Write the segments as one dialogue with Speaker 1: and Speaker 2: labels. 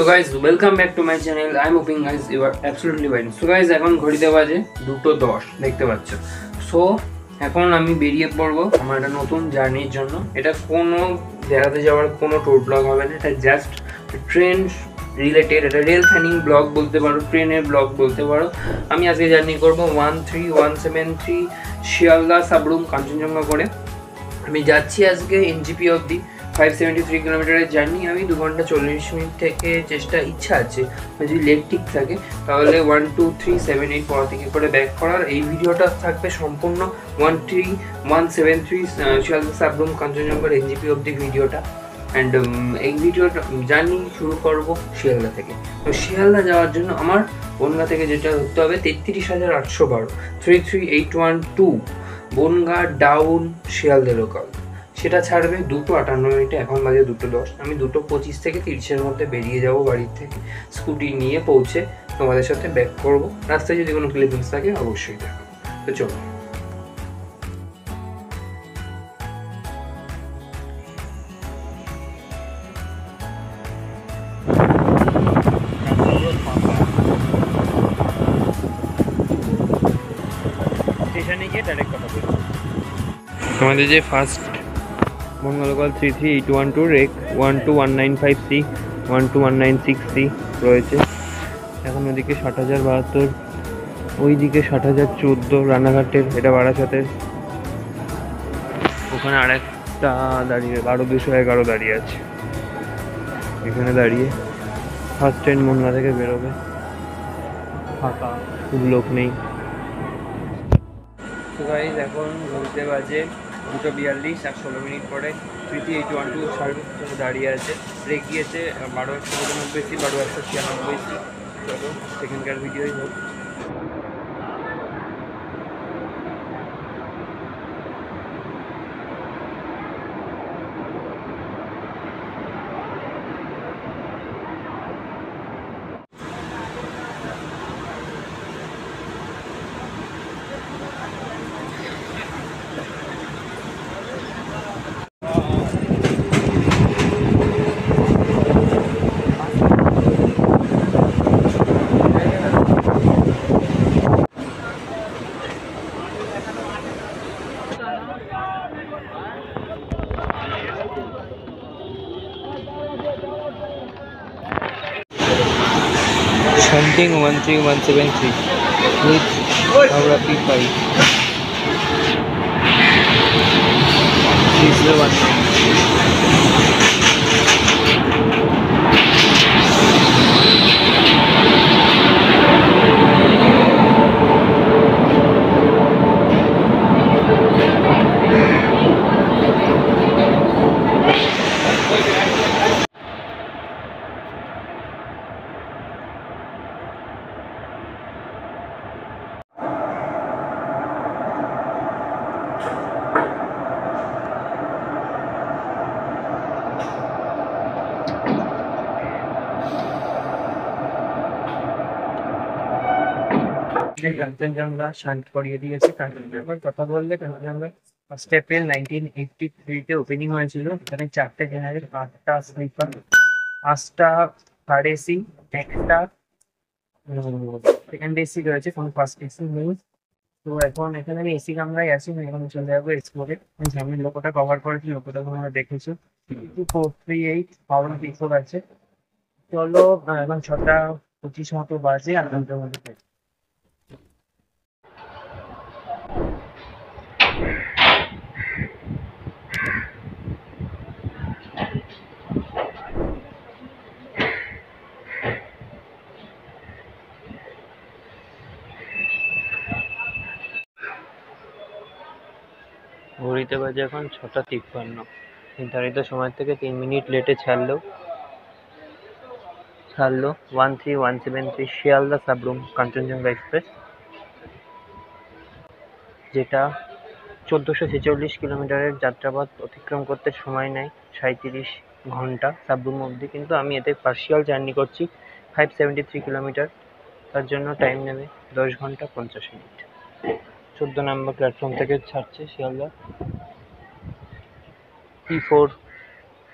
Speaker 1: So guys, welcome back to my channel. I'm hoping guys you are absolutely fine. So guys, এখন ঘড়িতে বাজে 2:10 দেখতে পাচ্ছ। So এখন আমি বেরিয়ে পড়বো আমার একটা নতুন জার্নির জন্য। এটা কোনো বেড়াতে যাওয়ার কোনো ট্যুর ব্লগ হবে না, এটা জাস্ট ট্রেন রিলেটেড, এটা রেল ফ্যানিং ব্লগ বলতে পারো, ট্রেনের ব্লগ বলতে পারো। আমি আজকে জার্নি করবো 13173 শিয়ালদা সাবরুম কাঞ্চনজঙ্ঘা করে। আমি যাচ্ছি আজকে এনজিপি অবধি 573 কিলোমিটারের জার্নি। আমি 2 ঘন্টা 40 মিনিট থেকে ইচ্ছা আছে যদি লেট ঠিক থাকে তাহলে 12378 পড়া থেকে করে ব্যাক করার। এই ভিডিওটা থাকবে সম্পূর্ণ 13173 শিয়ালদা সাবরুম কাঞ্চনজঙ্ঘার এনজিপি অবধি ভিডিওটা। অ্যান্ড এই ভিডিওটা জার্নি শুরু করব শিয়ালদা থেকে। তো শিয়ালদা যাওয়ার জন্য আমার বনগাঁ থেকে যেটা ধরতে হবে 33,812 33812 বনগাঁ ডাউন শিয়ালদা লোকাল, সেটা ছাড়বে 2:58। এখন বাজে 2:10। আমি 2:25 থেকে 30-এর মধ্যে বেরিয়ে যাব বাড়ির থেকে, স্কুটি নিয়ে পৌঁছে তোমাদের সাথে ব্যাক করব। রাস্তায় যদি কোনো ক্লিপিংস থাকে অবশ্যই দেখাবো। তো চলো। স্টেশনে গিয়ে ডাইরেক্ট কথা বলবো। আমাদের যে first Bongaon local 33812 rake 12195C 12196C রয়েছে। এখন ওদিকে 60,072, ওইদিকে 60,014 রানাঘাটের, এটা বারাসাতের। ওখানে আরেকটা দাঁড়িয়ে 12,211 দাঁড়িয়ে আছে। এখানে দাঁড়িয়ে ফার্স্ট ট্রেন বনগাঁ থেকে বেরোবে, ফাঁকা, খুব লোক নেই। তো গাইজ এখন ঘুরতে বাজে 2:42, আর 16 মিনিট পরে 33812 সার্ভিস দাঁড়িয়ে আছে। ব্রেক গিয়েছে 12,199C 12,196C। চলো সেখানকার ভিডিওই হোক। Something 13173 with Howrah P5. This is the one. Kanchenjunga শান্ত করিয়ে দিয়েছে। কাঞ্চনজঙ্ঘার কথা বললে কাঞ্চনজঙ্ঘা 1 এপ্রিল 1983-তে ওপেনিং হয়েছিল। এখানে 4টে জেনারেল, 8টা স্লিপার, 5টা থার্ড এসি, একটা সেকেন্ড এসি রয়েছে, কোনো ফার্স্ট এসি নেই। তো এখন এখানে আমি এসি কামরায় আছি। এখন চলে যাবো এক্সপ্লোরে। সামনের লোকটা কভার করেছি, লোকটা তোমরা দেখেছো। 438 পাওয়ার পিকো আছে। চলো এখন 6:25 মতো বাজে, আর ঘন্টার মধ্যে ঘড়িতে বাজে এখন 6:53। নির্ধারিত সময় থেকে 3 মিনিট লেটে ছাড়লো 13173 শিয়ালদা সাবরুম কাঞ্চনজঙ্ঘা এক্সপ্রেস, যেটা 1446 কিলোমিটারের যাত্রাপথ অতিক্রম করতে সময় নেয় 37 ঘন্টা সাবরুম অবধি। কিন্তু আমি এতে পার্শিয়াল জার্নি করছি 573 কিলোমিটার, তার জন্য টাইম নেবে 10 ঘন্টা 50 মিনিট। 14 নম্বর প্ল্যাটফর্ম থেকে ছাড়ছে শিয়ালদা। P4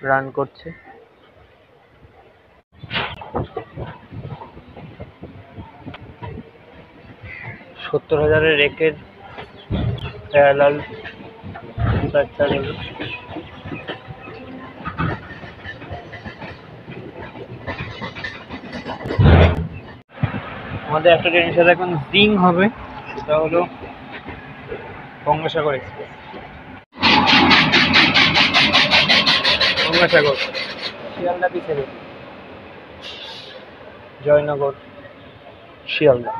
Speaker 1: রান করছে। 70,000-এর রেকের প্যারালাল স্ট্রাকচার। আমাদের একটা ট্রেনের সাথে এখন জিং হবে, সেটা হলো গঙ্গাসাগর এক্সপ্রেস। গঙ্গাসাগর শিয়ালদা পিছনে, Joynagar Sealdah.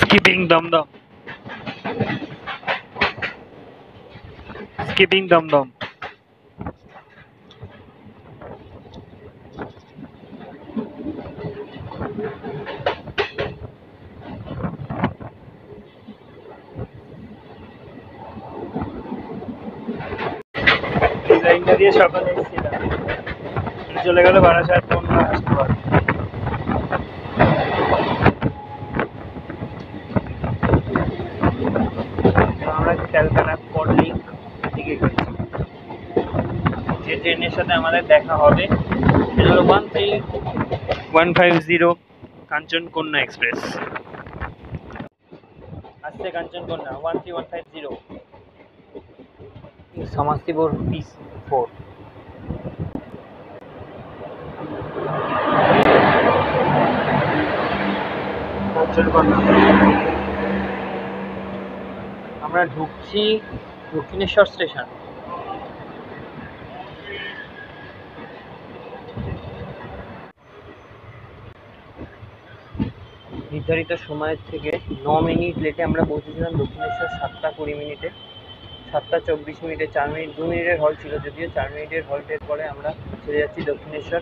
Speaker 1: Skipping Dum Dum. Skipping Dum Dum. লাইনটা দিয়ে সকালে এসেছিলাম, চলে গেল বারাসাত পনেরো আসতে পারে। আমরা ক্যালকাটা কলিং দিকে গেছি। যে ট্রেনের সাথে আমাদের দেখা হবে সেটা হলো 13150 কাঞ্চনকন্যা এক্সপ্রেস। আসছে কাঞ্চনকন্যা 13150 সমস্তিপুর P4। আমরা ঢুকছি দক্ষিণেশ্বর স্টেশন। নির্ধারিত সময়ের থেকে 9 মিনিট লেটে আমরা পৌঁছেছিলাম দক্ষিণেশ্বর 7টা 20 মিনিটে। 7টা 24 মিনিটে 4 মিনিট 2 মিনিটের হল্ট ছিল, যদিও 4 মিনিটের হল্টের পরে আমরা চলে যাচ্ছি দক্ষিণেশ্বর।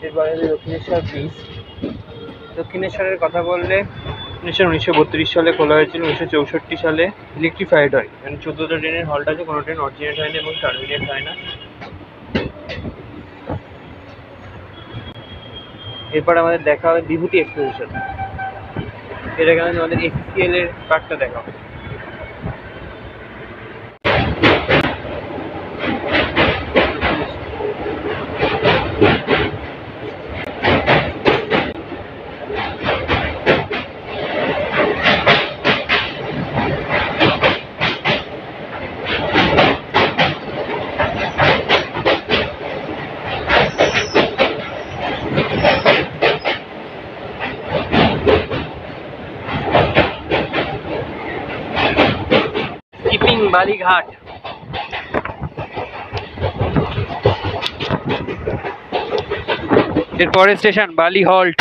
Speaker 1: এরপরে দক্ষিণেশ্বর ব্রিজ। দক্ষিণেশ্বরের কথা বললে দক্ষিণেশ্বর 1932 সালে খোলা হয়েছিল। 1964 সালে ইলেকট্রিফাইড হয়, মানে 14টা ট্রেনের হল্ট আছে, কোনো ট্রেন অরিজিনেট হয় না এবং টার্মিনেট হয় না। এরপর আমাদের দেখা হবে বিভূতি এক্সপ্রেসের সাথে। এটাকে আমাদের ACCL এর পার্টটা দেখা হবে। বালিঘাট। এরপরের স্টেশন বালি হল্ট।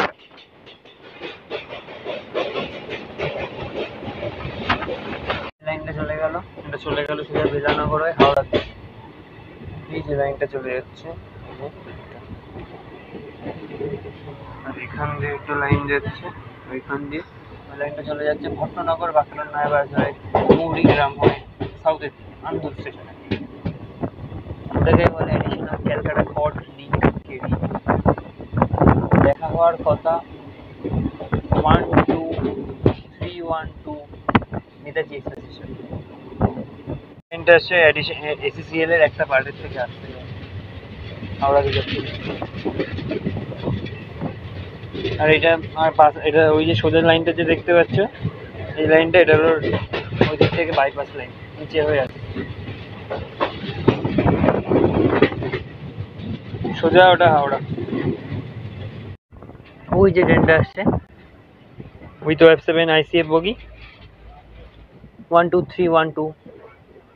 Speaker 1: লাইনটা চলে গেল, এটা চলে গেল সোজা বেলানগর হয়ে হাওড়াতে। এই যে লাইনটা চলে যাচ্ছে, আর এখান দিয়ে একটা লাইন যাচ্ছে, ওইখান দিয়ে লাইনটা চলে যাচ্ছে ভট্টনগর, বাঁকুড়ার নয়াবাজার, মৌরিগ্রাম হয়ে সাউথের আন্দুল স্টেশনে। ওটাকে বলে এডিশনাল ক্যালকাটা কড লিঙ্ক কেবি। দেখা হওয়ার কথা 12312 নেতাজি এক্সপ্রেস স্টেশন। ট্রেনটা আসছে ACCL এর একটা পার্টের থেকে আসছে হাওড়া রিজার্ভ থেকে। আর এটা এটা ওই যে সোজা লাইনটা যে দেখতে পাচ্ছ, এই লাইনটা এটা হলো ওই দিক থেকে বাইপাস লাইন নিচে হয়ে আছে সোজা, ওটা হাওড়া। ওই যে ট্রেনটা আসছে উইথ F7 ICF বগি 12312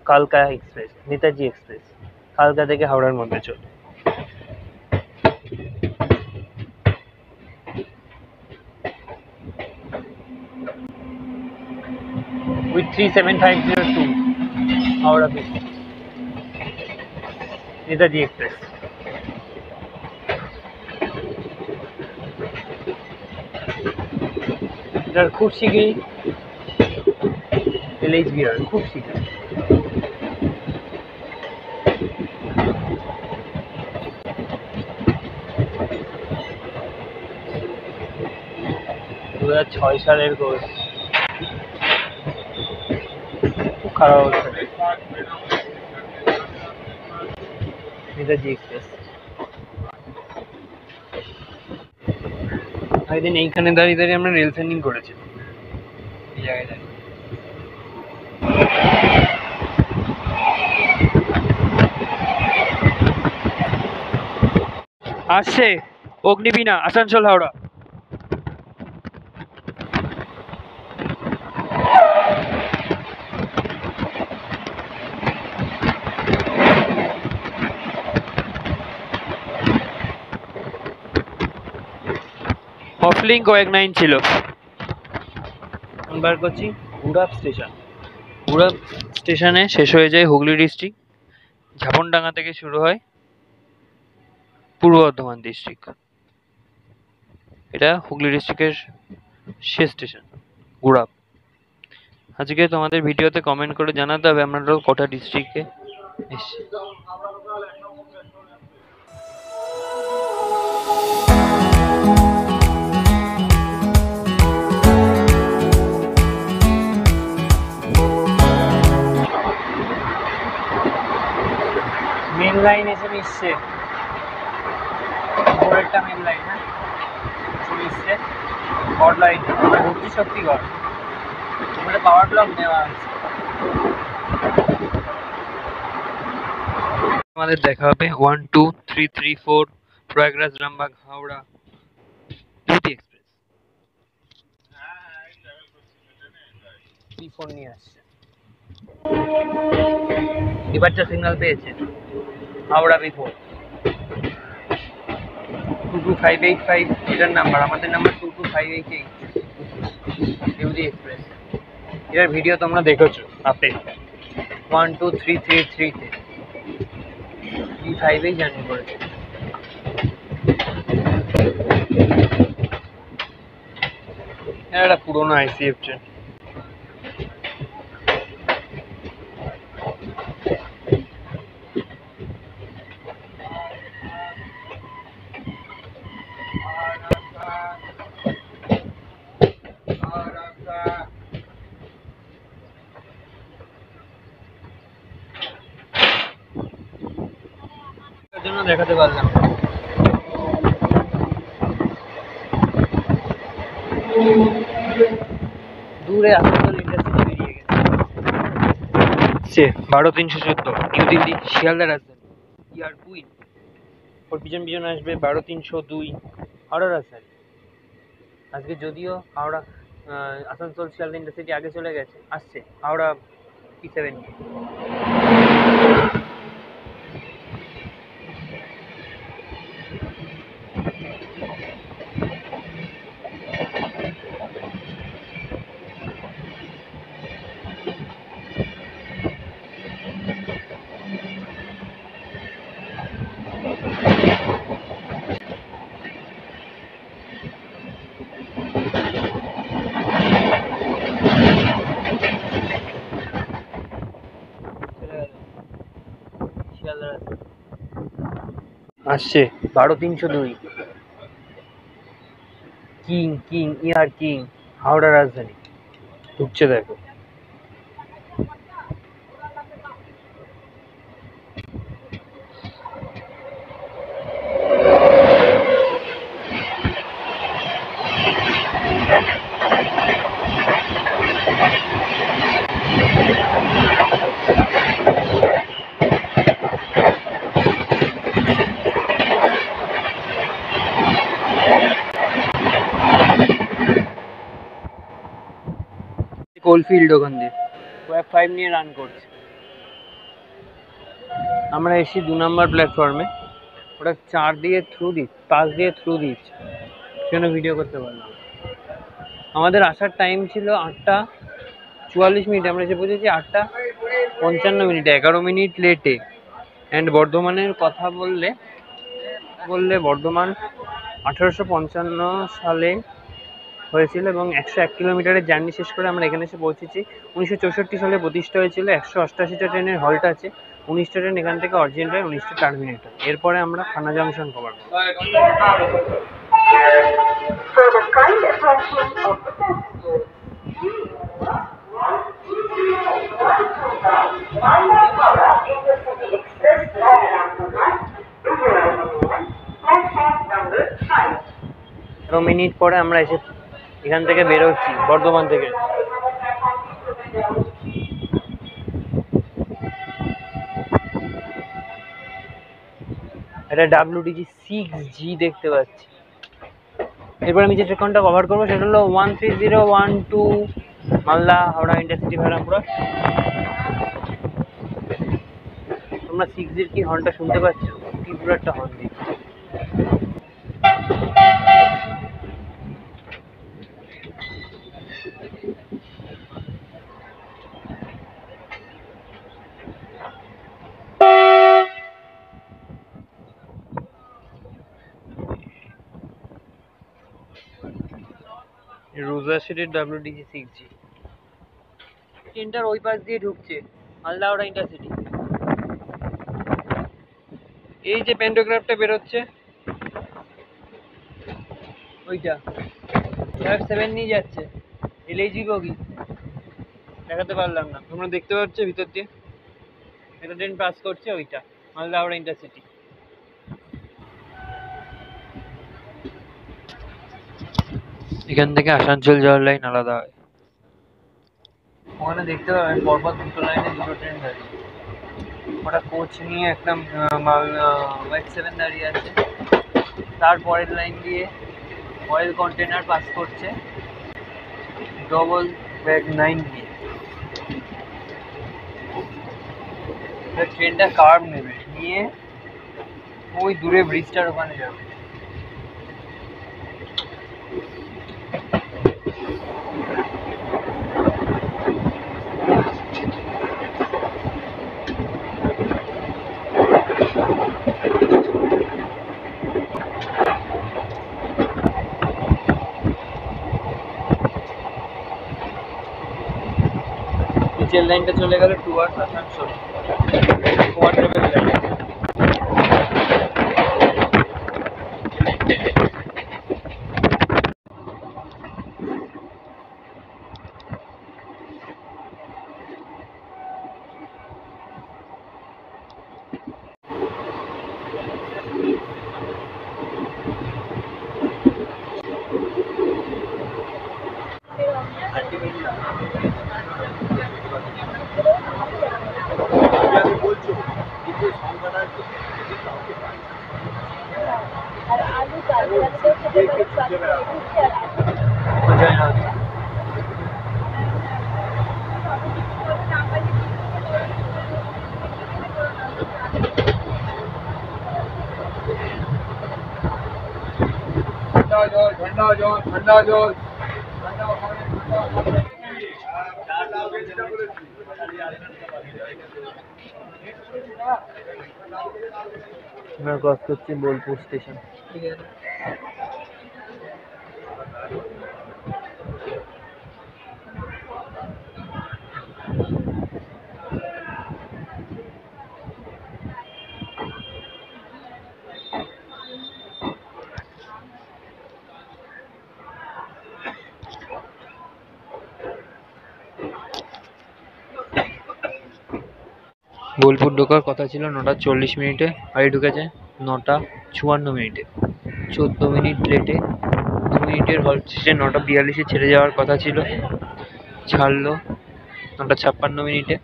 Speaker 1: কালকা এক্সপ্রেস, নেতাজি এক্সপ্রেস, কালকা থেকে হাওড়ার মধ্যে চলে। with 37502 হাওড়া থেকে নেতাজি এক্সপ্রেস। এটার খুব শীঘ্রই LHB আর খুব শীঘ্রই। সালের কোর্স, খুব খারাপ অবস্থা। নেতাজি এক্সপ্রেস একদিন এইখানে দাঁড়িয়ে দাঁড়িয়ে আমরা রেল সেন্ডিং করেছি এই জায়গায় দাঁড়িয়ে। আসছে অগ্নিবীণা আসানসোল হাওড়া। অফলিঙ্ক কয়েক নাইন ছিল। বার করছি গুড়াপ স্টেশন। গুড়াপ স্টেশনে শেষ হয়ে যায় হুগলি ডিস্ট্রিক্ট। ঝাপনডাঙ্গা থেকে শুরু হয় পূর্ব বর্ধমান ডিস্ট্রিক্ট। এটা হুগলি ডিস্ট্রিক্টের শেষ স্টেশন গুড়াপ। আজকে তোমাদের ভিডিওতে কমেন্ট করে জানাতে হবে আমরা কটা ডিস্ট্রিক্টে এসেছি। মেন লাইন এসে মিশছে, একটা মেন লাইন হ্যাঁ এসে মিশছে গড় লাইন। আমরা ঢুকছি শক্তিগড়, ওখানে পাওয়ার ব্লক নেওয়া আছে। আমাদের দেখা হবে 1 2 3 3 4 প্রয়াগরাজ রামবাগ হাওড়া দুটি এক্সপ্রেস। P4 নিয়ে আসছে, ডিপারচার সিগন্যাল পেয়েছে হাওড়া P4 22585 এটার নাম্বার, আমাদের নাম্বার 22588 ডিউটি এক্সপ্রেস। এটার ভিডিও তোমরা দেখেছো আপডেট 1 2 3 3 3 তে P5 এই জার্নি করেছে। এটা পুরোনো ICF ট্রেন। জন্য দেখাতে পারলাম দূরে আসানসোল ইন্ডাস্ট্রি বেরিয়ে গেছে 12314 নিউ দিল্লি শিয়ালদা রাজধানী ইয়ার কুইন। ওর পিছন পিছন আসবে 12302 হাওড়া রাজধানী। আজকে যদিও হাওড়া আসানসোল শিয়ালদা ইন্ডাস্ট্রি আগে চলে গেছে, আসছে হাওড়া P7। আসছে 12302 কিং কিং ইয়ার কিং হাওড়া রাজধানী ঢুকছে দেখো। কোলফিল্ড ওখান দিয়ে ওয়েব 5 নিয়ে রান করছে। আমরা এসি 2 নম্বর প্ল্যাটফর্মে, ওটা 4 দিয়ে থ্রু দিচ্ছে 5 দিয়ে থ্রু দিচ্ছে, সেখানে ভিডিও করতে পারলাম। আমাদের আসার টাইম ছিল 8টা 44 মিনিট, আমরা এসে পৌঁছেছি 8টা 55 মিনিট, 11 মিনিট লেটে। অ্যান্ড বর্ধমানের কথা বললে বর্ধমান 1855 সালে হয়েছিল এবং 101 কিলোমিটারের জার্নি শেষ করে আমরা এখানে এসে পৌঁছেছি। 1964 সালে প্রতিষ্ঠা হয়েছিল। 188টা ট্রেনের হল্ট আছে, 19টা ট্রেন এখান থেকে অরিজিনাল হয়, 19টা টার্মিনেট হয়। এরপরে আমরা থানা জাংশন কভার করব। মিনিট পরে আমরা এসে এখান থেকে বেরোচ্ছি বর্ধমান থেকে। এটা WDG 6G দেখতে পাচ্ছি। এরপর আমি যে ট্রেনটা কভার করবো সেটা হলো 13012 মালদা হাওড়া ইন্টারসিটি ভাড়াপুরা। তোমরা 6G'র কি হর্নটা শুনতে পাচ্ছ? কি পুরো একটা হর্ন দিচ্ছে। রোজা সিটির WDG 6G ট্রেনটার ওই পাশ দিয়ে ঢুকছে মালদা হাওড়া ইন্টারসিটি। এই যে প্যান্টোগ্রাফটা বেরোচ্ছে ওইটা 7 নিয়ে যাচ্ছে। LAG বগি দেখাতে পারলাম না, তোমরা দেখতে পাচ্ছ ভিতর দিয়ে একটা ট্রেন পাস করছে, ওইটা মালদা হাওড়া ইন্টারসিটি। এখান থেকে আসানসোল যাওয়ার লাইন আলাদা হয়। ওখানে দেখতে পাবেন পরপর দুটো লাইনে দুটো ট্রেন দাঁড়িয়ে। ওটা কোচ নিয়ে একটা X7 দাঁড়িয়ে আছে। তারপরের লাইন দিয়ে অয়েল কন্টেনার পাস করছে ডবল ব্যাগ 9 দিয়ে। ট্রেনটা কার্ভ নেবে, নিয়ে ওই দূরে ব্রিজটার ওখানে যাবে। নিচের লাইনটা চলে গেল টুয়ার্ডস আসানসোল, কোয়ার্টারবেল লাইন। ঠান্ডা জল আমরা ক্রস করছি বোলপুর স্টেশন। ঠিক আছে, বোলপুর ঢোকার কথা ছিল 9:40 গাড়ি ঢুকেছে 9:54 14 মিনিট লেটে। 2 মিনিটের হল্ট শেষে 9:42 ছেড়ে যাওয়ার কথা ছিল, ছাড়লো 9:56।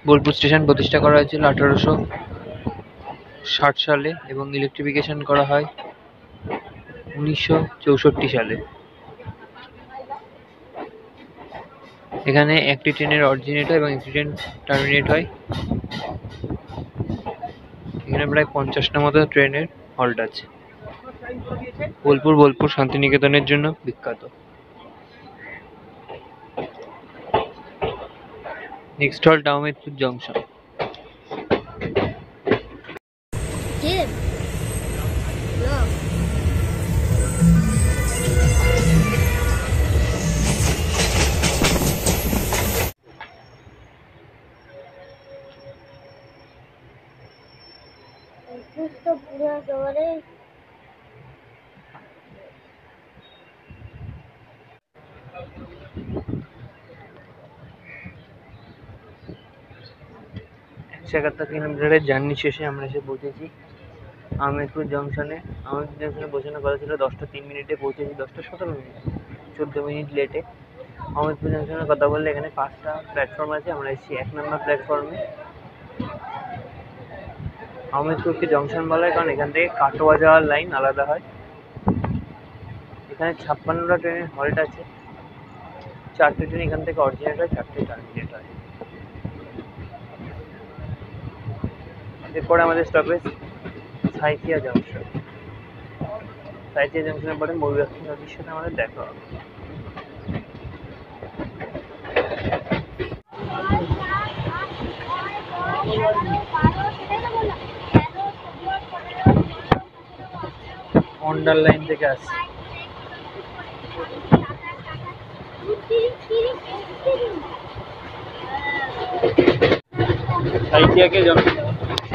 Speaker 1: বোলপুর স্টেশন প্রতিষ্ঠা করা হয়েছিল 1860 সালে এবং ইলেকট্রিফিকেশন করা হয় 1964 সালে। এখানে একটি ট্রেনের অরিজিনেট হয় এবং একটি ট্রেন টার্মিনেট হয়। এখানে প্রায় 50টা মতো ট্রেনের হল্ট আছে। বোলপুর শান্তিনিকেতনের জন্য বিখ্যাত। Next halt Ahmedpur junction. একাত্তর কিলোমিটারের জার্নি শেষে আমরা এসে পৌঁছেছি আহমেদপুর জংশনে। আহমেদপুর জংশনে পৌঁছানোর কথা ছিল 10টা 3 মিনিটে, পৌঁছেছি 10টা 17 মিনিট, 14 মিনিট লেটে। আহমেদপুর জংশনের কথা বললে এখানে 5টা প্ল্যাটফর্ম আছে, আমরা এসেছি 1 নম্বর প্ল্যাটফর্মে। আহমেদপুরকে জংশন বলা হয় কারণ এখান থেকে কাটোয়া যাওয়ার লাইন আলাদা হয়। এখানে 56টা ট্রেনের হল্ট আছে, 4টে ট্রেন এখান থেকে অরিজিনেট হয়, 4টে টার্মিনেট হয়। এরপরে আমাদের স্টপেজ সাঁইথিয়া জংশন। সাঁইথিয়া জংশনের পরে ময়ূরাক্ষী নদীর সাথে আমাদের দেখা হবে। অন্ডার লাইন থেকে আসছে।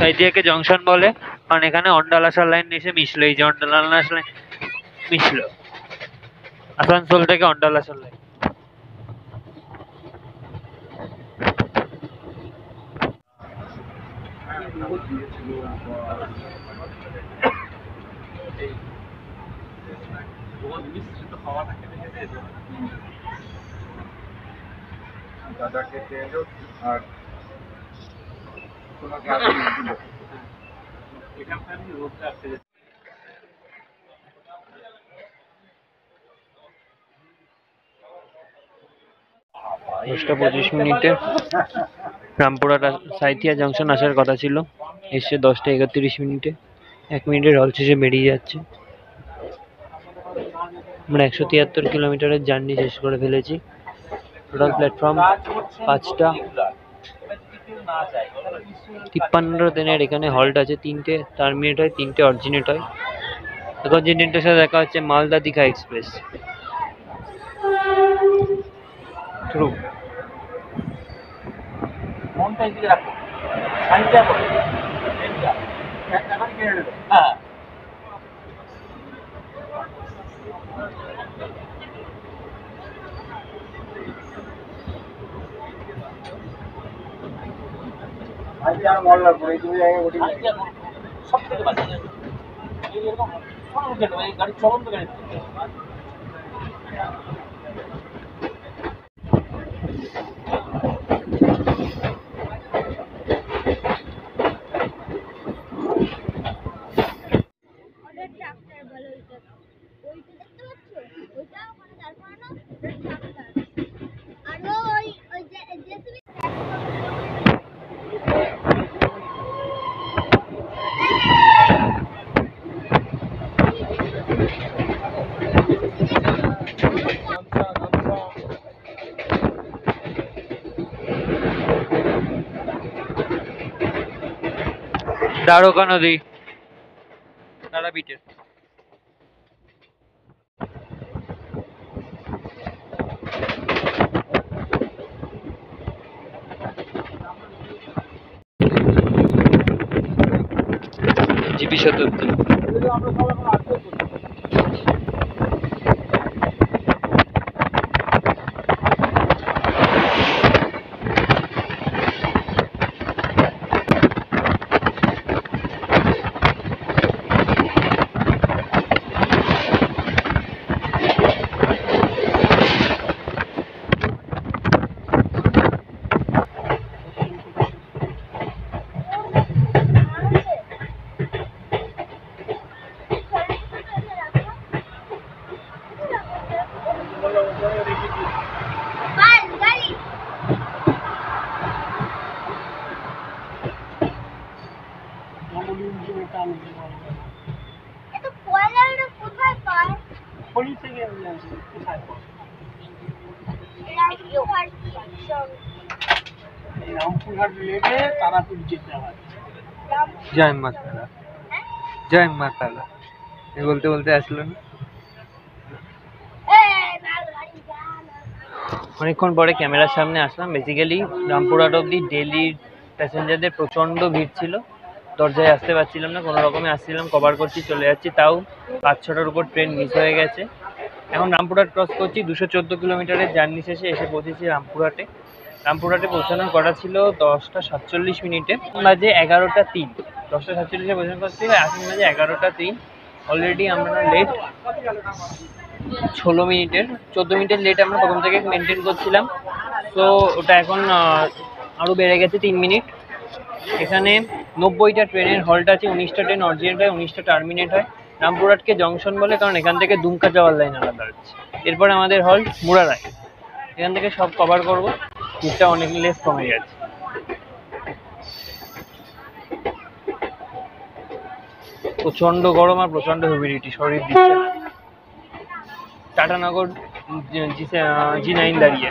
Speaker 1: সাঁইথিয়াকে জংশন বলে কারণ এখানে অন্ডাল আসার লাইন এসে মিশলো। এই যে অন্ডাল আসার লাইন মিশলো, আসানসোল থেকে অন্ডাল আসার লাইন।
Speaker 2: দাদাকে তেল আর তোমাকে আর এখানকার রোডটা আসতে
Speaker 1: 10টা 25 মিনিটে রামপুরহাট সাঁইথিয়া জংশন আসার কথা ছিল, এসে 10টা 31 মিনিটে। 1 মিনিটের হল শেষে বেরিয়ে যাচ্ছে। আমরা 173 কিলোমিটারের জার্নি শেষ করে ফেলেছি। টোটাল প্ল্যাটফর্ম 5টা। 53টা ট্রেনের এখানে হল্ট আছে, 3টে টার্মিনেট হয়, 3টে অরিজিনেট হয়। এখন যে ট্রেনটার সাথে দেখা হচ্ছে মালদা দীঘা এক্সপ্রেস। থ্রু
Speaker 2: মনটাই দিকে রাখো, সাইডটা করো, এখন কেড়ে নেবে। হ্যাঁ আজকে আর মল্লার পরে এই দুই জায়গায় ওঠি সব থেকে বাঁচা যায় এরকম গাড়ি চলন্ত গাড়ি।
Speaker 1: দ্বারকা নদী, তারাপীঠের। জিপি শতাব্দী।
Speaker 2: রামপুরহাট লেগে তারাপীঠ যেতে হয়।
Speaker 1: জয় মা তারা, জয় মা তারা বলতে বলতে আসলো না। অনেকক্ষণ পরে ক্যামেরার সামনে আসলাম। বেসিক্যালি রামপুরহাট অব্দি ডেলির প্যাসেঞ্জারদের প্রচণ্ড ভিড় ছিল, দরজায় আসতে পারছিলাম না, কোনো রকমে আসছিলাম, কভার করছি, চলে যাচ্ছি, তাও 5-6টার উপর ট্রেন মিস হয়ে গেছে। এখন রামপুরহাট ক্রস করছি, 214 কিলোমিটারের জার্নি শেষে এসে পৌঁছেছি রামপুরহাটে। রামপুরহাটে পৌঁছানোর কথা ছিল 10:47 বাজে 11:03। 10:47 পৌঁছানোর কথা ছিল, এখন বাজে 11:03। অলরেডি আমরা লেট 16 মিনিটের, 14 মিনিটের লেট আমরা প্রথম থেকে মেনটেন করছিলাম। তো ওটা এখন আরও বেড়ে গেছে 3 মিনিট। এখানে 90টা ট্রেনের হল্ট আছে, 19টা ট্রেন অরিজিনেট হয়, 19টা টার্মিনেট হয়। রামপুরহাটকে জংশন বলে, কারণ এখান থেকে দুমকা যাওয়ার লাইন আলাদা হচ্ছে। এরপর আমাদের হল্ট মুরারায়, এখান থেকে সব কভার করবো, ভিড়টা অনেক লেস কমে গেছে। প্রচণ্ড গরম আর প্রচণ্ড হিউমিডিটি, শরীর দিচ্ছে না। টাটানগর G9 দাঁড়িয়ে,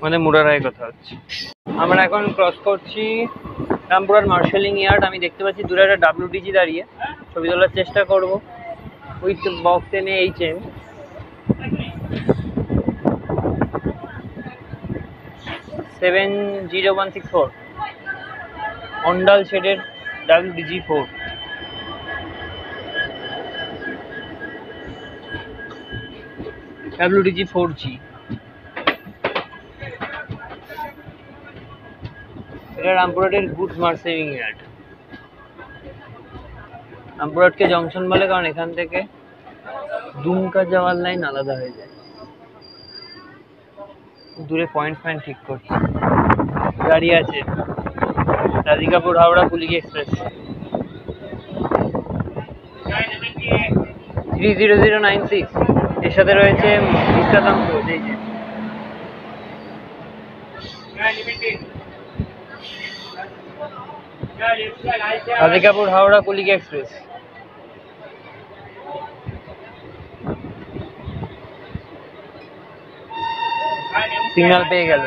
Speaker 1: আমাদের মুরারায় কথা হচ্ছে। আমরা এখন ক্রস করছি রামপুরহাট মার্শালিং ইয়ার্ড। আমি দেখতে পাচ্ছি দূরে একটা WTG দাঁড়িয়ে, ছবি তোলার চেষ্টা করব উইথ বক্স এনে HM। $70164 অন্ডাল শেডের WTG4। WTG4G। এটা রামপুরহাটের গুডস মার্সেলিং ইয়ার্ড। রামপুরহাটকে জংশন বলে, কারণ এখান থেকে দুমকা যাওয়ার লাইন আলাদা হয়ে যায়। দূরে পয়েন্ট ঠিক করছে, গাড়ি আছে রাধিকাপুর হাওড়া পুলিকি এক্সপ্রেস 30096। এর সাথে রয়েছে ইস্টাতামপুর, এই যে রাধিকাপুর হাওড়া কুলিক এক্সপ্রেস। সিগন্যাল পেয়ে গেল।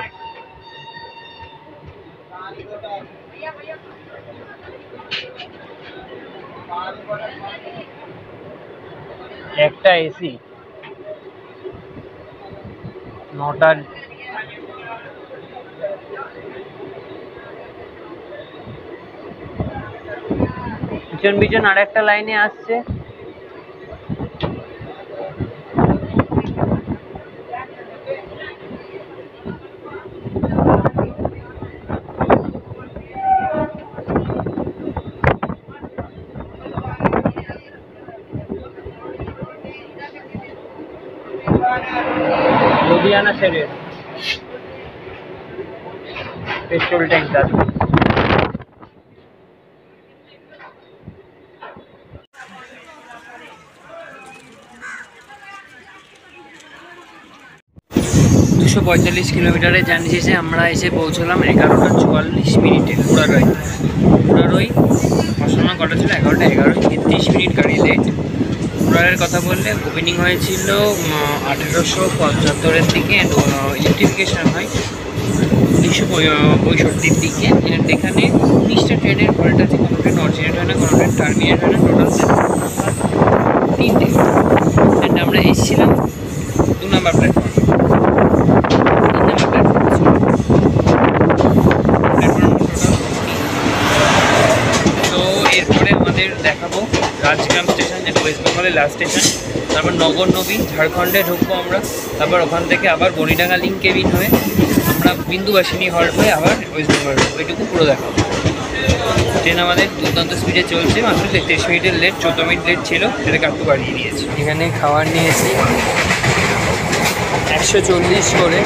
Speaker 1: একটা এসি, 9টা পিছন আর একটা লাইনে আসছে। লুধিয়ানা শেডের পেট্রোল ট্যাঙ্কার। 245 কিলোমিটারের জার্নি শেষে আমরা এসে পৌঁছলাম 11:44 মুরারই। পৌঁছানোর কথা ছিল 11:11, 33 মিনিট গাড়ি লেট। মুরারের কথা বললে ওপেনিং হয়েছিল 1875-এর দিকে, ইলেকট্রিফিকেশান হয় 1965-র দিকে। এখানে 19টা ট্রেনের হল্ট আছে, কোনো ট্রেন অরিজিনেট হয় না, কোনো ট্রেন টার্মিনেট হয় না, টোটাল 3টে। অ্যান্ড আমরা এসেছিলাম 2 নম্বর প্ল্যাটফর্ম। তো এরপরে আমাদের দেখাবো রাজগ্রাম স্টেশন, যেটা ওয়েস্ট বেঙ্গলের লাস্ট স্টেশন। তারপর নগর নবী ঝাড়খণ্ডে ঢুকবো আমরা। তারপর ওখান থেকে আবার বনিডাঙ্গা লিঙ্ক কেবিন হয়ে আমরা বিন্দুবাসিনী হল্ট হয়ে আবার ওয়েস্ট বেঙ্গল ঢুকবো। এটুকু পুরো দেখাবো। ট্রেন আমাদের দুর্দান্ত স্পিডে চলছে, মাত্র 33 মিনিটের লেট, 14 মিনিট লেট ছিল, সেটাকে একটু বাড়িয়ে দিয়েছি। এখানে খাবার নিয়েছি 140 করে।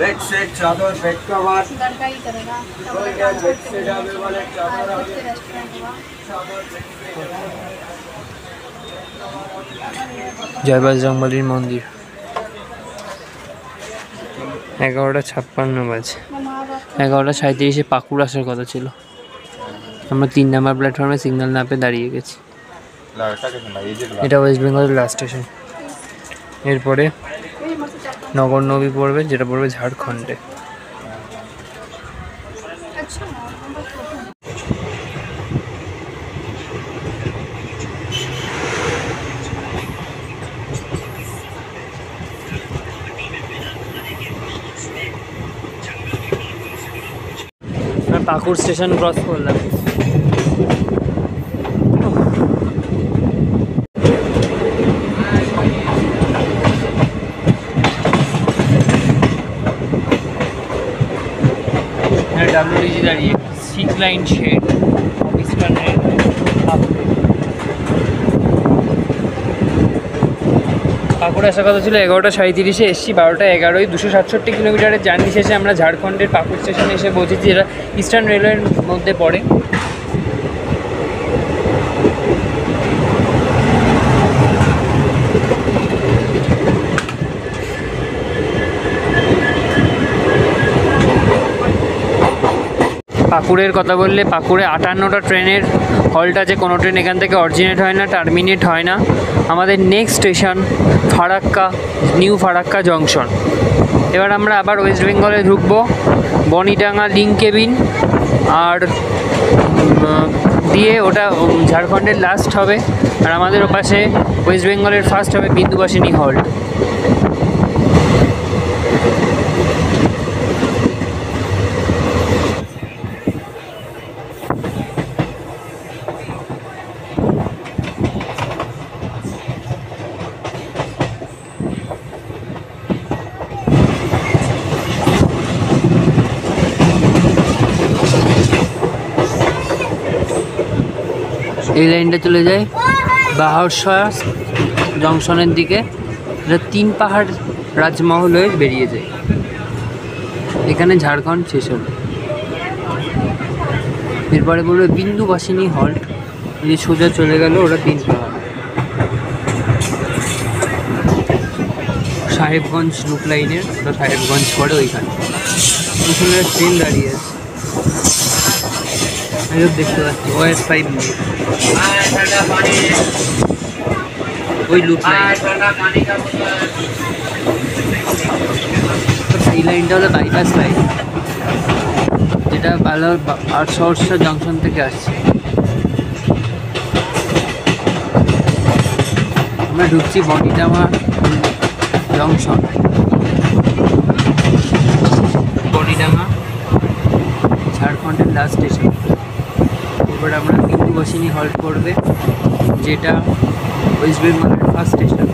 Speaker 2: बेड सेट चादर बेड कवर
Speaker 3: लड़का ही करेगा।
Speaker 2: बेड सेट आवे वाले चादर आवे
Speaker 3: रेस्टोरेंट हुआ।
Speaker 1: জয় বজরংবলীর মন্দির। 11:56 বাজে। 11:37-এ পাকুড় আসার কথা ছিল, আমরা 3 নম্বর প্ল্যাটফর্মে সিগন্যাল না পেয়ে দাঁড়িয়ে গেছি। এটা ওয়েস্ট বেঙ্গলের লাস্ট স্টেশন। এরপরে নগর নবী পড়বে, যেটা পড়বে ঝাড়খণ্ডে। পাকুড় স্টেশন ক্রস করলাম। WTC দাঁড়িয়ে, 6 লাইন শেড ইস্টার্ন রেল। পাকুড় আসার কথা ছিল 11:37-এ, এসছি 12:11। 267 কিলোমিটারের জার্নি শেষে আমরা ঝাড়খণ্ডের পাকুড় স্টেশনে এসে পৌঁছেছি, যেটা ইস্টার্ন রেলওয়ের মধ্যে পড়ে। পাকুড়ের কথা বললে, পাকুড়ে 58টা ট্রেনের হল্ট আছে, কোনো ট্রেন এখান থেকে অরিজিনেট হয় না, টার্মিনেট হয় না। আমাদের next station Farakka, new Farakka junction. এবার আমরা আবার ওয়েস্ট বেঙ্গলে ঢুকবো, বনিডাঙ্গা লিঙ্ক কেবিন আর দিয়ে ওটা ঝাড়খণ্ডের লাস্ট হবে। আর আমাদের ওপাশে ওয়েস্ট বেঙ্গলের ফার্স্ট হবে বিন্দুবাসিনী হল্ট। এই লাইনটা চলে যায় বাহারশা জংশনের দিকে, এটা 3 পাহাড় রাজমহল হয়ে বেরিয়ে যায়। এখানে ঝাড়খণ্ড শেষ হবে। এরপরে বলবে বিন্দুবাসিনী হল্ট, যে সোজা চলে গেল ওটা 3 পাহাড়। সাহেবগঞ্জ লুপ লাইনের, ওটা সাহেবগঞ্জ পড়ে ওইখানে। ওইখানে ট্রেন দাঁড়িয়ে আছে, দেখতে পাচ্ছি OS5 নিয়ে ওই লুপ লাইন। এই লাইনটা হলো বাইপাস লাইন, যেটা আটশো জংশন থেকে আসছে। আমরা ঢুকছি বনিডাঙ্গা জংশন। বনিডাঙ্গা ঝাড়খণ্ডের লাস্ট স্টেশন। এবার আমরা বিন্দুবাসিনী হল্ট করবে, যেটা ওয়েস্ট বেঙ্গলের ফার্স্ট স্টেশন।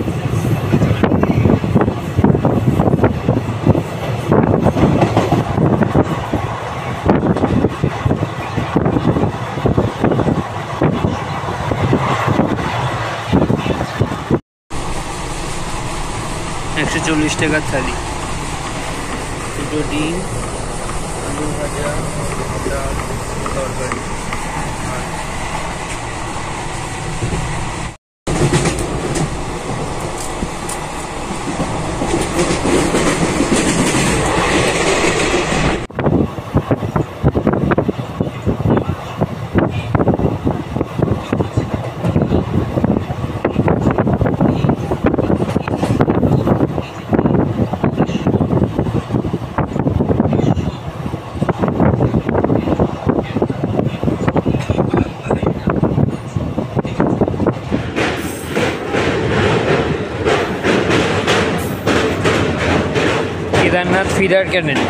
Speaker 1: $140 থালি, 2 ডিম, 2 ভাজা, ডাল, তরকারি। কেদারনাথ ফিডার ক্যানেল,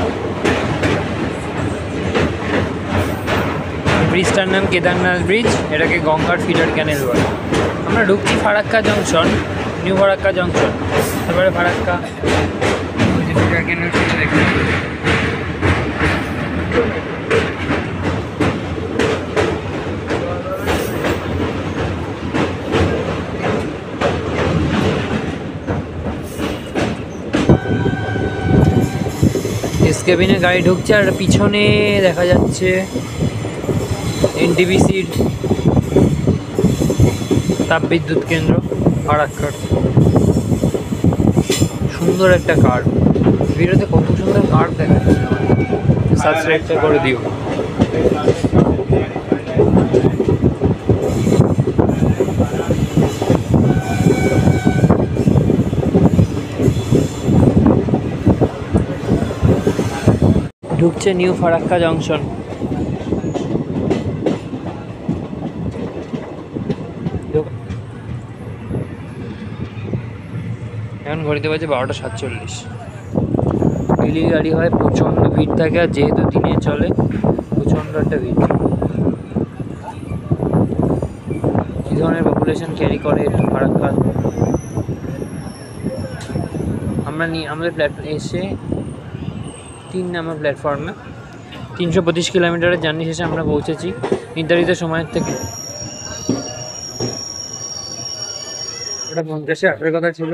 Speaker 1: ব্রিজটার নাম কেদারনাথ ব্রিজ, এটাকে গঙ্গার ফিডার ক্যানেল বলে। আমরা ঢুকছি Farakka junction, new Farakka junction. তারপরে ফারাক্কা ফিডার ক্যানেল দেখতে। কেবিনে গাড়ি ঢুকছে, আর পিছনে দেখা যাচ্ছে NTPCর তাপবিদ্যুৎ কেন্দ্র ফারাক্কার। সুন্দর একটা কার্ভ, ভিডিওতে কত সুন্দর কার্ভ দেখা যাচ্ছে। সাবস্ক্রাইবটা করে দিও। ঢুকছে নিউ ফারাক্কা জংশন। এখন ঘড়িতে বাজে 12:47। ডেলি গাড়ি হয়, প্রচণ্ড ভিড় থাকে, আর যেহেতু দিনে চলে প্রচণ্ড একটা ভিড়। কী ধরনের পপুলেশন ক্যারি করে ফারাক্কা। আমাদের প্ল্যাটফর্ম এসে 3 নম্বর প্ল্যাটফর্মে 325 কিলোমিটারের জার্নি শেষে আমরা পৌঁছেছি নির্ধারিত সময়ের থেকে। 12:50 আসার কথা ছিল,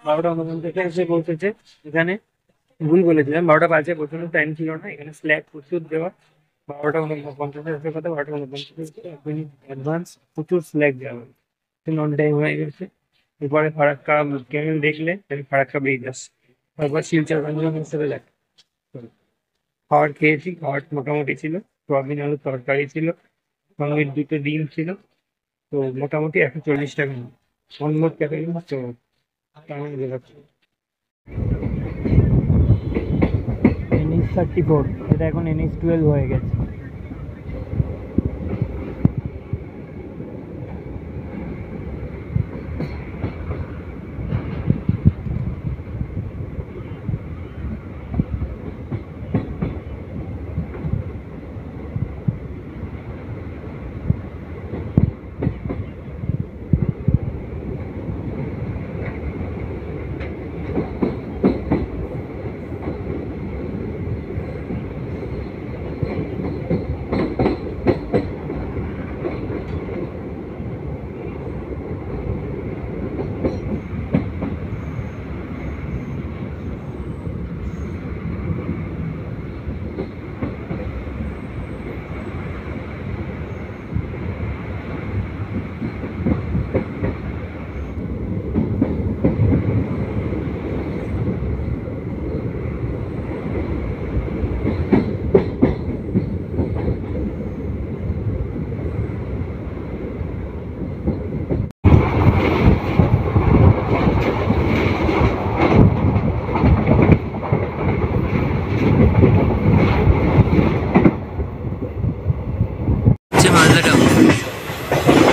Speaker 1: 12:49 এসে পৌঁছেছে। এখানে ভুল বলেছিলাম, 12:05 পর্যন্ত টাইম ছিল না, এখানে স্ল্যাব প্রচুর দেওয়া। 12:49 আসার কথা, 12:49 অ্যাডভান্স প্রচুর স্ল্যাগ দেওয়া হবে, নন টাইম হয়ে গেছে। এরপরে ফারাক্কা ক্যানেল দেখলে ফারাক্কা ব্রিজ আসছে, তারপর শিলচর গঞ্জনের সাথে দেখা। খাবার খেয়েছি, খাবার মোটামুটি ছিল, সোয়াবিন আলুর তরকারি ছিল, সঙ্গে 2টো ডিম ছিল। তো মোটামুটি 140 টাকা অনমোট ক্যাটাগরি। তো NH34, এটা এখন NH12 হয়ে গেছে।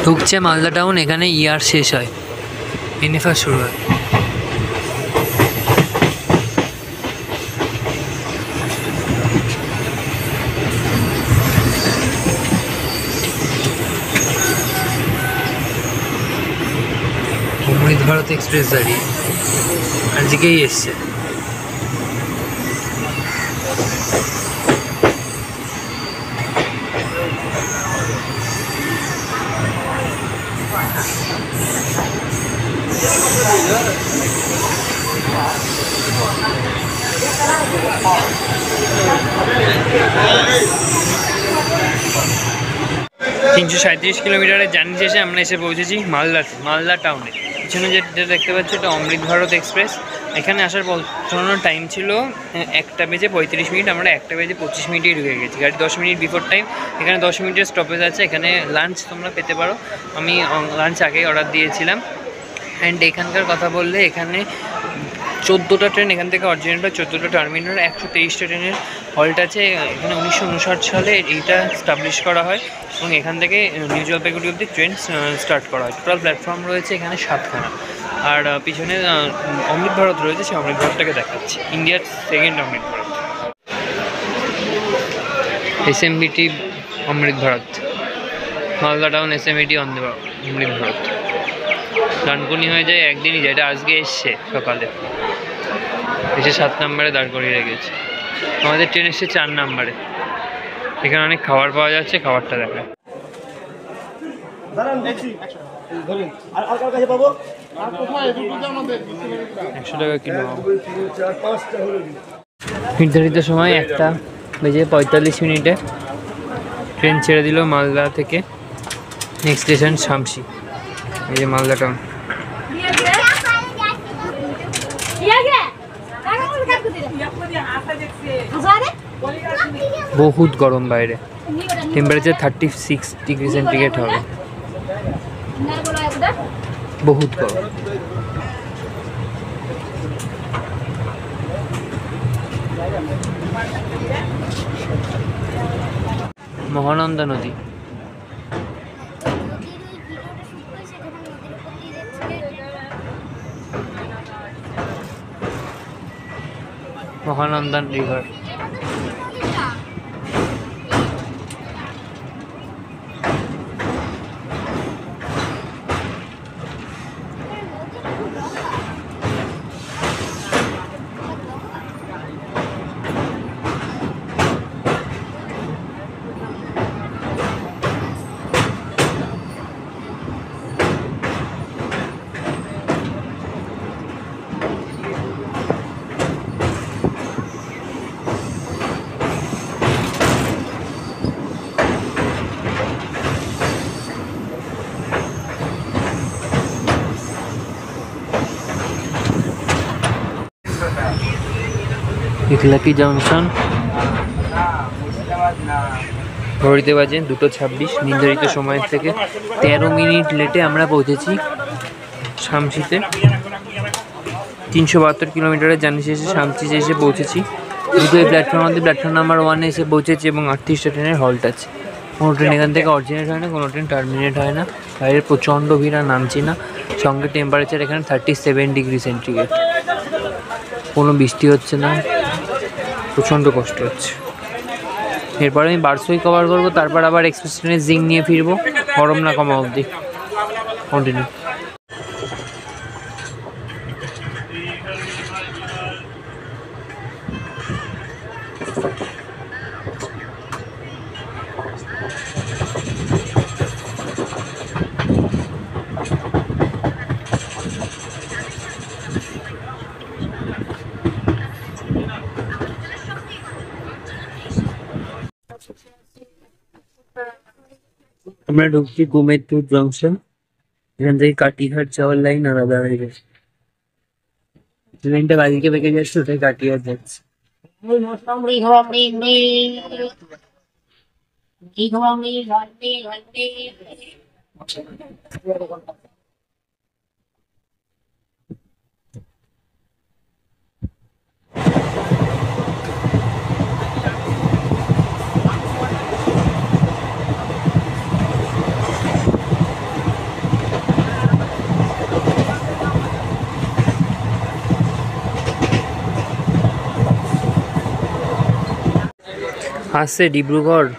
Speaker 1: ঢুকছে মালদা টাউন। এখানে ইয়ার শেষ হয়, এনএফআর শুরু হয়। অমৃত ভারত এক্সপ্রেস দাঁড়িয়ে আজকেই এসছে। তিনশো 37 কিলোমিটারের জার্নি শেষে আমরা এসে পৌঁছেছি মালদা টাউনে। পিছনে যেটা দেখতে পাচ্ছি এটা অমৃত ভারত এক্সপ্রেস। এখানে আসার পৌঁছানোর টাইম ছিল 1:35। আমরা 1:25 ঢুকে গেছি। গাড়ি 10 মিনিট বিফোর টাইম। এখানে 10 মিনিটের স্টপেজ আছে। এখানে লাঞ্চ তোমরা পেতে পারো। আমি লাঞ্চ আগেই অর্ডার দিয়েছিলাম। অ্যান্ড এখানকার কথা বললে এখানে 14টা ট্রেন এখান থেকে অরিজিনেট হয়, 14টা টার্মিনাল, 123টা ট্রেনের হল্ট আছে। এখানে 1959 সালে এইটা স্টাবলিশ করা হয় এবং এখান থেকে নিউ জলপাইগুড়ি অব্দি ট্রেন স্টার্ট করা হয়। টোটাল প্ল্যাটফর্ম রয়েছে এখানে 7খানা। আর পিছনে অমৃত ভারত রয়েছে, সেই অমৃত ভারতটাকে দেখাচ্ছে, ইন্ডিয়ার সেকেন্ড অমৃত ভারত। SMBT অমৃত ভারত, মালদা টাউন SMBT অমৃত ভারত। ডানকুনি হয়ে যায় একদিনই, যেটা আজকে এসছে সকালে, এসে 7 নম্বরে দাঁড় করিয়ে রেখেছে। আমাদের ট্রেন এসছে 4 নম্বরে। এখানে অনেক খাবার পাওয়া যাচ্ছে, খাবারটা দেখা। 100 টাকা কিলো। নির্ধারিত সময় 1:45 ট্রেন ছেড়ে দিল মালদা থেকে। Next station Samsi. এই যে মালদা টাউন। বহুত গরম বাইরে, টেম্পারেচার 36 ডিগ্রি সেন্টিগ্রেড হবে, বহুত গরম। মহানন্দা নদী, মহানন্দন রিভার। ইকলাকি জংশন, ঘড়িতে বাজে 2:26। নির্ধারিত সময়ের থেকে 13 মিনিট লেটে আমরা পৌঁছেছি শামসিতে। 372 কিলোমিটারের জার্নি শেষে শামসি এসে পৌঁছেছি। দুটোই প্ল্যাটফর্ম মধ্যে প্ল্যাটফর্ম নাম্বার 1 এসে পৌঁছেছি এবং 38টা ট্রেনের হল্ট আছে। কোনো ট্রেন এখান থেকে অরিজিনেট হয় না, কোনো ট্রেন টার্মিনেট হয় না। বাইরের প্রচণ্ড ভিড়, আর নামছি না। সঙ্গে টেম্পারেচার এখানে 37 ডিগ্রি সেন্টিগ্রেড, কোনো বৃষ্টি হচ্ছে না, প্রচণ্ড কষ্ট হচ্ছে। এরপর আমি বারসই কভার করবো, তারপর আবার এক্সপ্রেস ট্রেনের জিং নিয়ে ফিরবো গরম না কমা অবধি। কন্টিনিউ। আমরা ঢুকছি কুমেদপুর জংশন। এখান থেকে কাটিঘাট যাওয়ার লাইন আলাদা হয়ে গেছে। ট্রেনটা বাদিকে বেঁকে যাচ্ছে, ওটাই কাটিঘাট যাচ্ছে। আসছে ডিব্রুগড়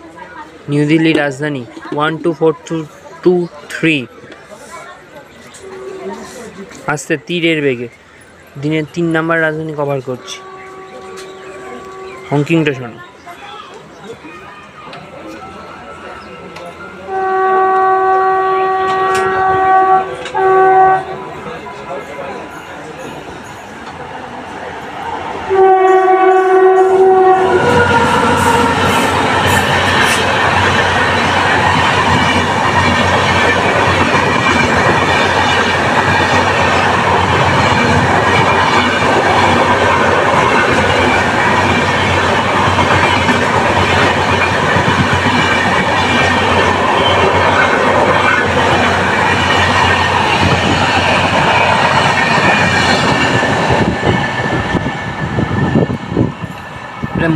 Speaker 1: নিউ দিল্লি রাজধানী 124223। আসছে তীরের বেগে, দিনের 3 নাম্বার রাজধানী কভার করছি। হংকিংটা শোনো।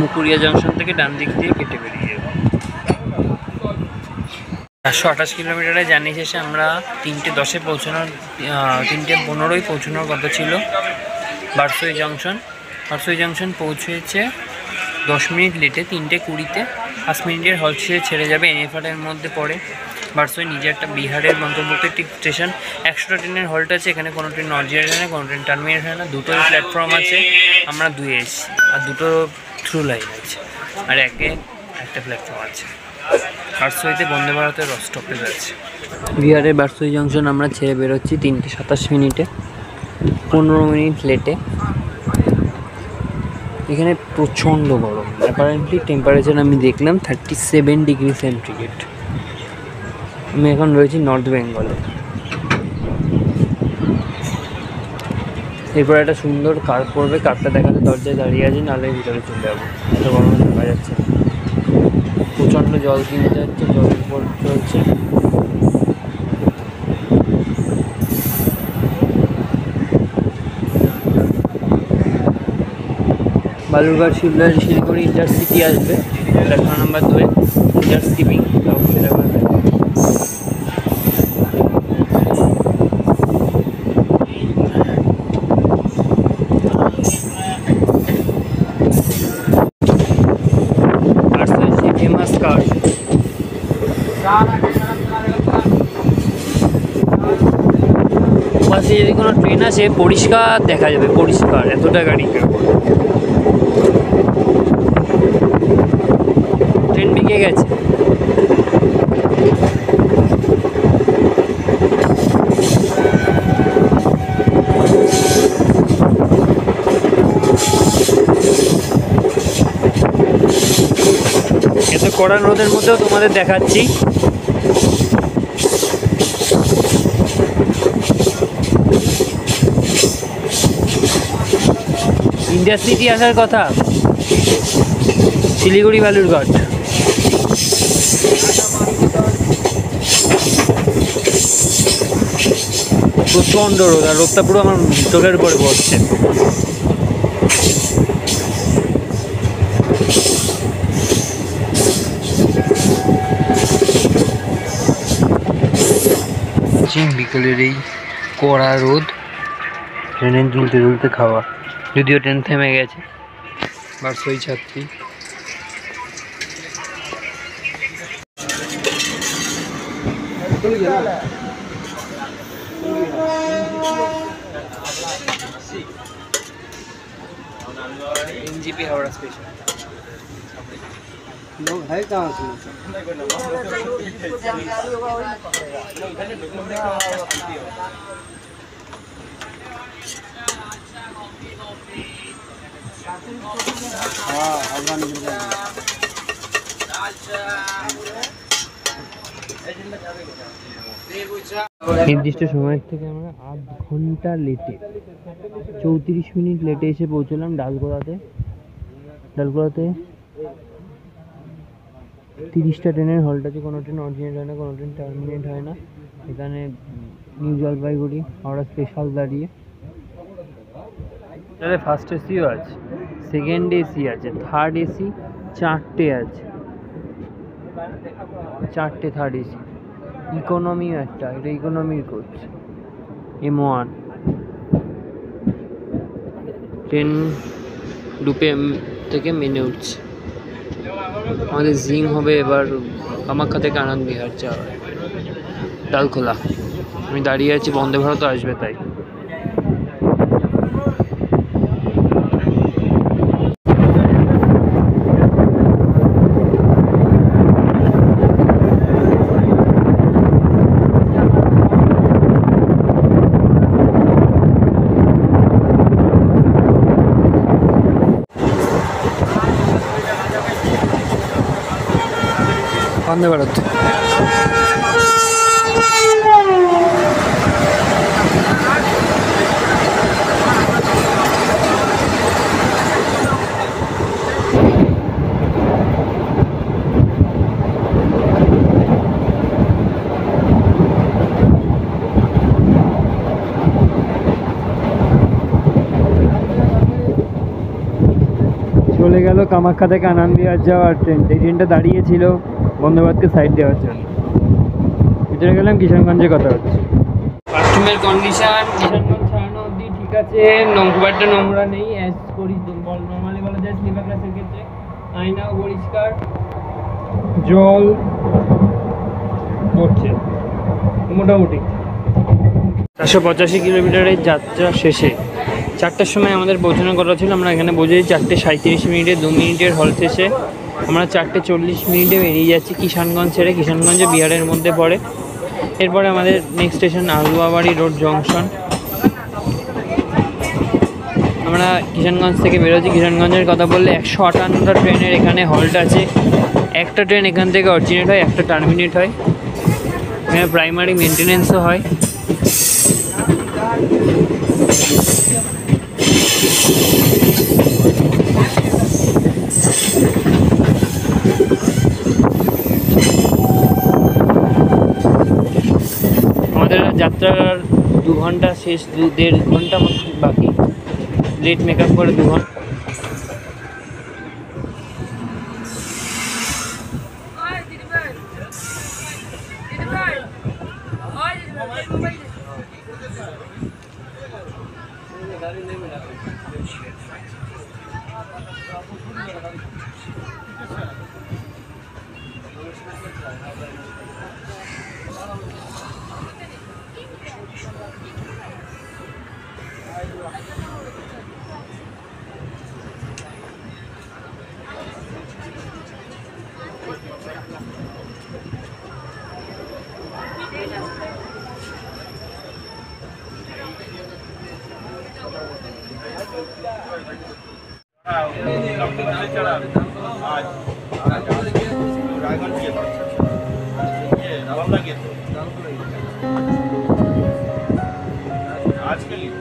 Speaker 1: মুকুরিয়া জংশন থেকে ডান দিক দিয়ে কেটে বেরিয়ে যাবো। 128 কিলোমিটারের জার্নি শেষে আমরা 3:10-এ পৌঁছানোর 3:15-য় পৌঁছানোর কথা ছিল বারসই জংশন। বারসই জংশন পৌঁছেছে 10 মিনিট লেটে, 3:20-তে। 5 মিনিটের হল্ট ছেড়ে যাবে, এনএফআর-এর মধ্যে পড়ে। বারসই নিজে একটা বিহারের অন্তর্ভুক্ত একটি স্টেশন। 100টা ট্রেনের হল্ট আছে এখানে, কোনো ট্রেন অরিজিনেট হয় না, কোনো ট্রেন টার্মিনেট হয় না। দুটোই প্ল্যাটফর্ম আছে, আমরা 2 এসছি, আর দুটো থ্রু লাইন আছে, আর একটা প্ল্যাটফর্ম আছে। বারসইতে বন্দে ভারতের স্টপেজ আছে। বিহারের বারসই জংশন আমরা ছেড়ে বেরোচ্ছি 3:27 মিনিটে, 15 মিনিট লেটে। এখানে প্রচণ্ড গরম, অ্যাপারেন্টলি টেম্পারেচার আমি দেখলাম 37 ডিগ্রি সেন্টিগ্রেড। আমি এখন রয়েছি নর্থ বেঙ্গলে। এরপর একটা সুন্দর কার পড়বে, কারটা দেখাতে দরজায় দাঁড়িয়ে আছি, নাহলে ভিতরে চলে যাবো, এত গরমে ঢোকা যাচ্ছে না। প্রচণ্ড জল কিনতে যাচ্ছে, জলের উপর চলছে। বালুরঘাট শিলিগুড়ি ইন্টারসিটি আসবে, প্ল্যাটফর্ম নাম্বার 2 ইন্টারস্কিপিং সেটা করবে। ফেমাস কার পাশে যদি কোনো ট্রেন আসে পরিষ্কার দেখা যাবে, পরিষ্কার, এতটা গাড়ি। ট্রেন বিকে গেছে। এত কড়া রোদের মধ্যেও তোমাদের দেখাচ্ছি। ইন্টারসিটি আসার কথা, শিলিগুড়ি বালুরঘাট। প্রচণ্ড রোদ, আর রোদটা পুরো আমার চোখের উপরে পড়ছে। বিকেলের এই কড়া রোদ, ট্রেনে দুলতে দুলতে খাওয়া, যদিও ট্রেন থেমে গেছে, বারসই ছাত্রী। एनजीपी हावड़ा स्पेशल लोग है कहाँ से? हाँ हवा निकल जाएगी। নির্দিষ্ট সময়ের থেকে আমরা 8 ঘন্টা লেটে 34 মিনিট লেটে এসে পৌঁছলাম ডালগোলাতে। 30টা ট্রেনের হল্ট আছে, কোনো ট্রেন অরিজিনেট হয় না, কোনো ট্রেন টার্মিনেট হয় না। এখানে নিউ জলপাইগুড়ি হাওড়া স্পেশাল দাঁড়িয়ে। তাহলে ফার্স্ট এসিও আছে, সেকেন্ড এসি আছে, থার্ড এসি 4টে আছে, 4টে থার্ড এসি। ইকোনমি একটা, এটা ইকোনমির কোচ M1। ট্রেন ডুবে থেকে মেনে উঠছে। আমাদের জিং হবে এবার কামাখ্যা থেকে আনন্দ বিহার যাওয়া, ডালখোলা। আমি দাঁড়িয়ে আছি, বন্দে ভারত আসবে তাই। বন্দে ভারত। চলে গেল কামাখ্যা থেকে আনন্দ বিহার যাওয়ার ট্রেন। এই ট্রেনটা দাঁড়িয়েছিল বন্দে ভারতকে সাইড দেওয়ার জন্য। ভিতরে গেলাম, কিষানগঞ্জে কথা হচ্ছে। বাথরুমের কন্ডিশন কিষানগঞ্জ ছাড়ানো অবধি ঠিক আছে, খুব একটা নোংরা নেই, অ্যাজ করি নর্মালি বলা যায় স্লিপার ক্লাসের ক্ষেত্রে। আয়নাও পরিষ্কার, জল পড়ছে মোটামুটি। 485 কিলোমিটারের যাত্রা শেষে 4টার সময় আমাদের পৌঁছানোর কথা ছিল। আমরা এখানে পৌঁছেছি 4:37 মিনিটে, 2 মিনিটের হল্ট শেষে আমরা 4:40 বেরিয়ে যাচ্ছি কিষানগঞ্জ ছেড়ে। কিষানগঞ্জে বিহারের মধ্যে পড়ে। এরপরে আমাদের next station Aluabari road junction. আমরা কিষানগঞ্জ থেকে বেরোচ্ছি। কিষানগঞ্জের কথা বললে 158টা ট্রেনের এখানে হল্ট আছে। একটা ট্রেন এখান থেকে অরিজিনেট হয়, একটা টার্মিনেট হয়। এখানে প্রাইমারি মেনটেনেন্সও হয়। আমাদের যাত্রার 2 ঘন্টা শেষ, 1.5 ঘন্টা মতো বাকি। লেট মেকআপ করে 2 ঘন্টা।
Speaker 2: आज के लिए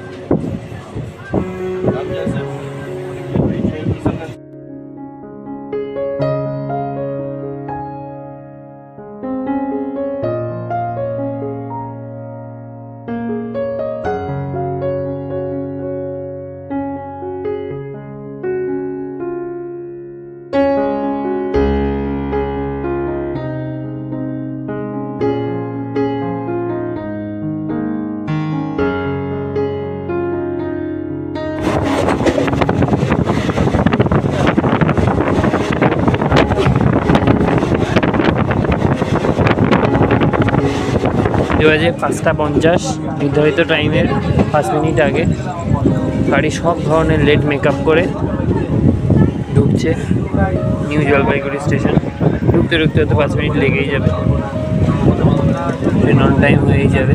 Speaker 1: বাজে 5:50 নির্ধারিত টাইমের 5 মিনিট আগে গাড়ি সব ধরনের লেট মেকআপ করে ঢুকছে নিউ জলপাইগুড়ি স্টেশন। ঢুকতে ঢুকতে হয়তো 5 মিনিট লেগেই যাবে, ট্রেন অন টাইম হয়েই যাবে।